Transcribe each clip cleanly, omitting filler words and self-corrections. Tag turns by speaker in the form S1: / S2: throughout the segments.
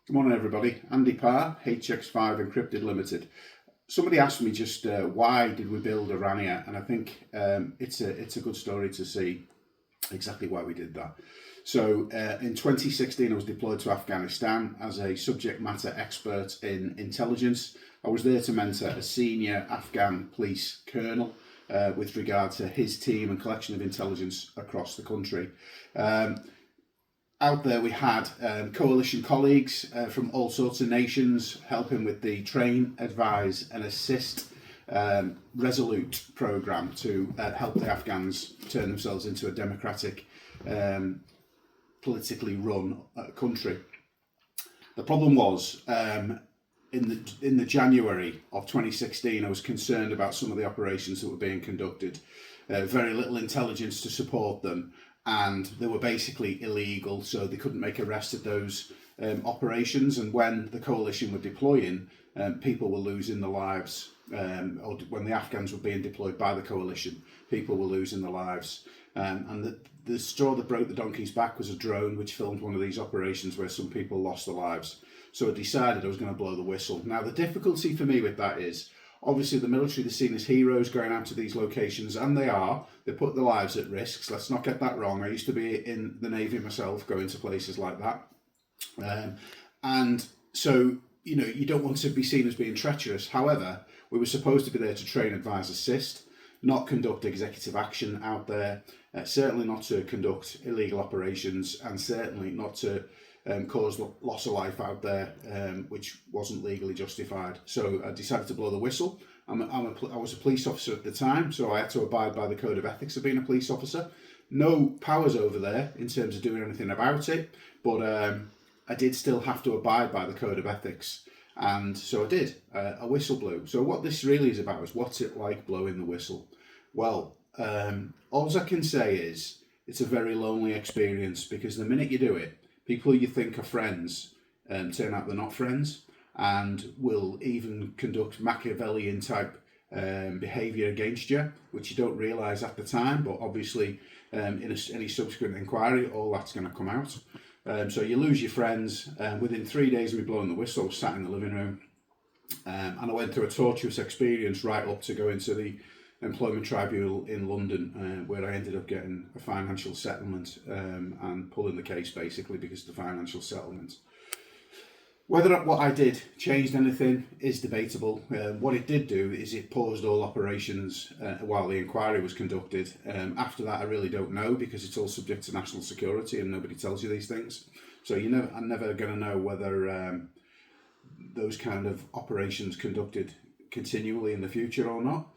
S1: Good morning, everybody. Andy Parr, HX5 Encrypted Limited. Somebody asked me just why did we build Aranea, and I think it's a good story to see exactly why we did that. So in 2016, I was deployed to Afghanistan as a subject matter expert in intelligence. I was there to mentor a senior Afghan police colonel with regard to his team and collection of intelligence across the country. Out there we had coalition colleagues from all sorts of nations helping with the train, advise and assist Resolute programme to help the Afghans turn themselves into a democratic, politically run country. The problem was in the January of 2016 I was concerned about some of the operations that were being conducted. Very little intelligence to support them, and they were basically illegal, so they couldn't make arrests at those operations. And when the coalition were deploying, people were losing their lives, or when the Afghans were being deployed by the coalition, people were losing their lives. And the straw that broke the donkey's back was a drone which filmed one of these operations where some people lost their lives. So I decided I was going to blow the whistle. Now, the difficulty for me with that is, obviously the military, they're seen as heroes going out to these locations, and they are. They put their lives at risk. So let's not get that wrong. I used to be in the Navy myself, going to places like that. And so, you know, you don't want to be seen as being treacherous. However, we were supposed to be there to train, advise, assist, not conduct executive action out there, certainly not to conduct illegal operations, and certainly not to cause loss of life out there, which wasn't legally justified. So I decided to blow the whistle. I was a police officer at the time, so I had to abide by the code of ethics of being a police officer. No powers over there in terms of doing anything about it, but I did still have to abide by the code of ethics. And so I did. A whistle blew. So what this really is about is, what's it like blowing the whistle? Well, all I can say is it's a very lonely experience, because the minute you do it, people you think are friends turn out they're not friends, and will even conduct Machiavellian type behaviour against you, which you don't realise at the time, but obviously in any subsequent inquiry, all that's going to come out. So you lose your friends. Within 3 days of me blowing the whistle, I was sat in the living room, and I went through a torturous experience right up to going to the Employment Tribunal in London, where I ended up getting a financial settlement and pulling the case basically because of the financial settlement. Whether what I did changed anything is debatable. What it did do is it paused all operations while the inquiry was conducted. After that, I really don't know, because it's all subject to national security and nobody tells you these things. So I'm never going to know whether those kind of operations conducted continually in the future or not.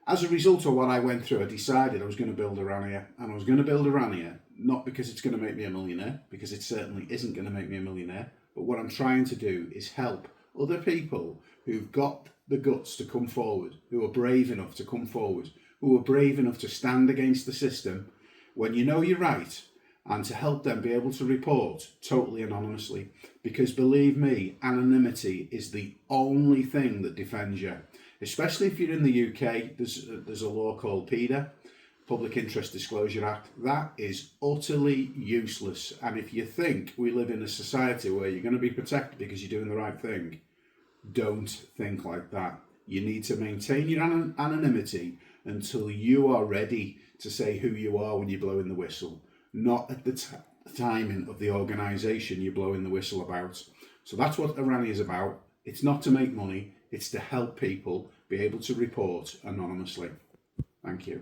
S1: As a result of what I went through, I decided I was going to build Aranea, and I was going to build Aranea not because it's going to make me a millionaire, because it certainly isn't going to make me a millionaire, but what I'm trying to do is help other people who've got the guts to come forward, who are brave enough to come forward, who are brave enough to stand against the system when you know you're right, and to help them be able to report totally anonymously. Because believe me, anonymity is the only thing that defends you. Especially if you're in the UK, there's a law called PIDA, Public Interest Disclosure Act. That is utterly useless. And if you think we live in a society where you're going to be protected because you're doing the right thing, don't think like that. You need to maintain your anonymity until you are ready to say who you are when you're blowing the whistle, not at the timing of the organisation you're blowing the whistle about. So that's what Aranea is about. It's not to make money, it's to help people be able to report anonymously. Thank you.